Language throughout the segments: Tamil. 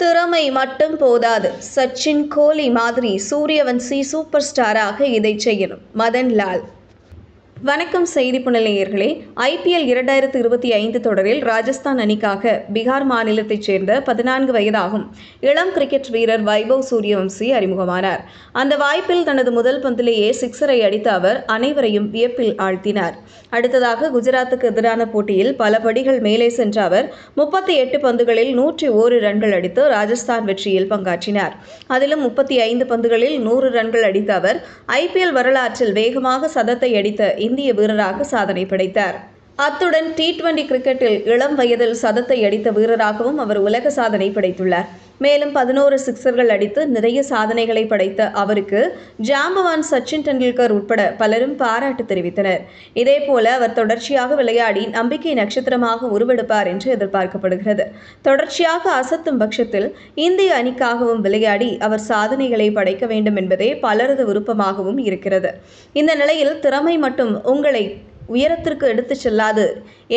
திறமை மட்டும் போதாது, சச்சின், கோலி மாதிரி சூரியவன்சி சூப்பர் ஸ்டாராக இதை செய்யணும். மதன்லால். வணக்கம் செய்தி புனலேயர்களே. IPL 2025 தொடரில் ராஜஸ்தான் அணிக்காக பீகார் மாநிலத்தைச் சேர்ந்த 14 வயதாகும் இளம் கிரிக்கெட் வீரர் வைபவ் சூரியவன்சி அறிமுகமானார். அந்த வாய்ப்பில் தனது முதல் பந்திலேயே சிக்ஸரை அடித்த அவர் அனைவரையும் வியப்பில் ஆழ்த்தினார். அடுத்ததாக குஜராத்துக்கு எதிரான போட்டியில் பல படிகள் மேலே சென்ற அவர் 38 பந்துகளில் 101 ரன்கள் அடித்து ராஜஸ்தான் வெற்றியில் பங்காற்றினார். அதிலும் 35 பந்துகளில் 100 ரன்கள் அடித்த அவர் IPL வரலாற்றில் வேகமாக சதத்தை அடித்த இந்திய வீரராக சாதனை படைத்தார். அத்துடன் T20 கிரிக்கெட்டில் இளம் வயதில் சதத்தை அடித்த வீரராகவும் அவர் உலக சாதனை படைத்துள்ளார். மேலும் 11 சிக்ஸர்கள் அடித்து நிறைய சாதனைகளை படைத்த அவருக்கு ஜாம்பவான் சச்சின் டெண்டுல்கர் உட்பட பலரும் பாராட்டு தெரிவித்தனர். இதேபோல அவர் தொடர்ச்சியாக விளையாடி நம்பிக்கை நட்சத்திரமாக உருவெடுப்பார் என்று எதிர்பார்க்கப்படுகிறது. தொடர்ச்சியாக அசத்தும் பட்சத்தில் இந்திய அணிக்காகவும் விளையாடி அவர் சாதனைகளை படைக்க வேண்டும் என்பதே பலரது விருப்பமாகவும் இருக்கிறது. இந்த நிலையில் திறமை மட்டும் உங்களை உயரத்திற்கு எடுத்துச் செல்லாது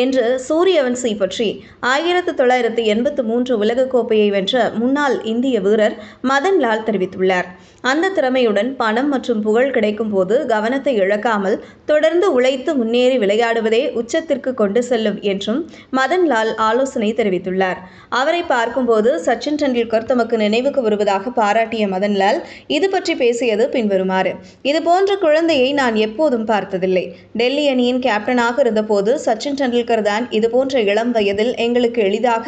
என்று சூரியவன்சி பற்றி 1983 உலகக்கோப்பையை வென்ற முன்னாள் இந்திய வீரர் மதன்லால் தெரிவித்துள்ளார். அந்த திறமையுடன் பணம் மற்றும் புகழ் கிடைக்கும் போது கவனத்தை இழக்காமல் தொடர்ந்து உழைத்து முன்னேறி விளையாடுவதே உச்சத்திற்கு கொண்டு செல்லும் என்றும் மதன்லால் ஆலோசனை தெரிவித்துள்ளார். அவரை பார்க்கும்போது சச்சின் டெண்டுல்கர் தமக்கு நினைவுக்கு வருவதாக பாராட்டிய மதன்லால் இது பற்றி பேசியது பின்வருமாறு: இதுபோன்ற குழந்தையை நான் எப்போதும் பார்த்ததில்லை. டெல்லி அணியின் கேப்டனாக இருந்தபோது சச்சின் டெண்டுல்கர் தான் இதுபோன்ற இளம் வயதில் எங்களுக்கு எளிதாக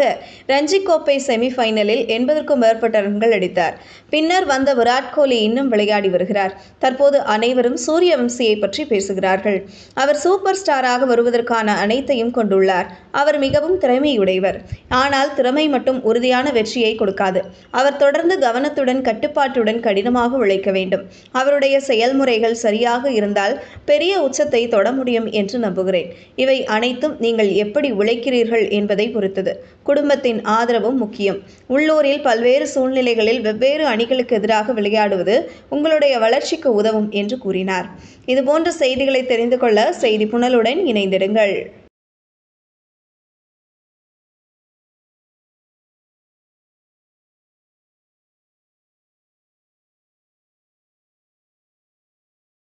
ரஞ்சி கோப்பை செமிஃபைனலில் 80க்கும் மேற்பட்ட ரன்கள் அடித்தார். பின்னர் வந்த விராட் கோலி இன்னும் விளையாடி வருகிறார். தற்போது அனைவரும் சூரியவன்சியை பற்றி பேசுகிறார்கள். அவர் சூப்பர் ஸ்டாராக வருவதற்கான அனைத்தையும் கொண்டுள்ளார். அவர் மிகவும் திறமையுடையவர். ஆனால் திறமை மட்டும் உறுதியான வெற்றியை கொடுக்காது. அவர் தொடர்ந்து கவனத்துடன் கட்டுப்பாட்டுடன் கடினமாக உழைக்க வேண்டும். அவருடைய செயல்முறைகள் சரியாக இருந்தால் பெரிய உச்சத்தை தொட முடியும் என்று நம்புகிறேன். இவை அனைத்தும் நீங்கள் எப்படி உழைக்கிறீர்கள் என்பதை பொறுத்தது. குடும்பத்தின் ஆதரவும் முக்கியம். உள்ளூரில் பல்வேறு சூழ்நிலைகளில் வெவ்வேறு அணிகளுக்கு எதிராக விளையாடுவது உங்களுடைய வளர்ச்சிக்கு உதவும் என்று கூறினார். இதுபோன்ற செய்திகளை தெரிந்து கொள்ள செய்தி புனலுடன் இணைந்திருங்கள்.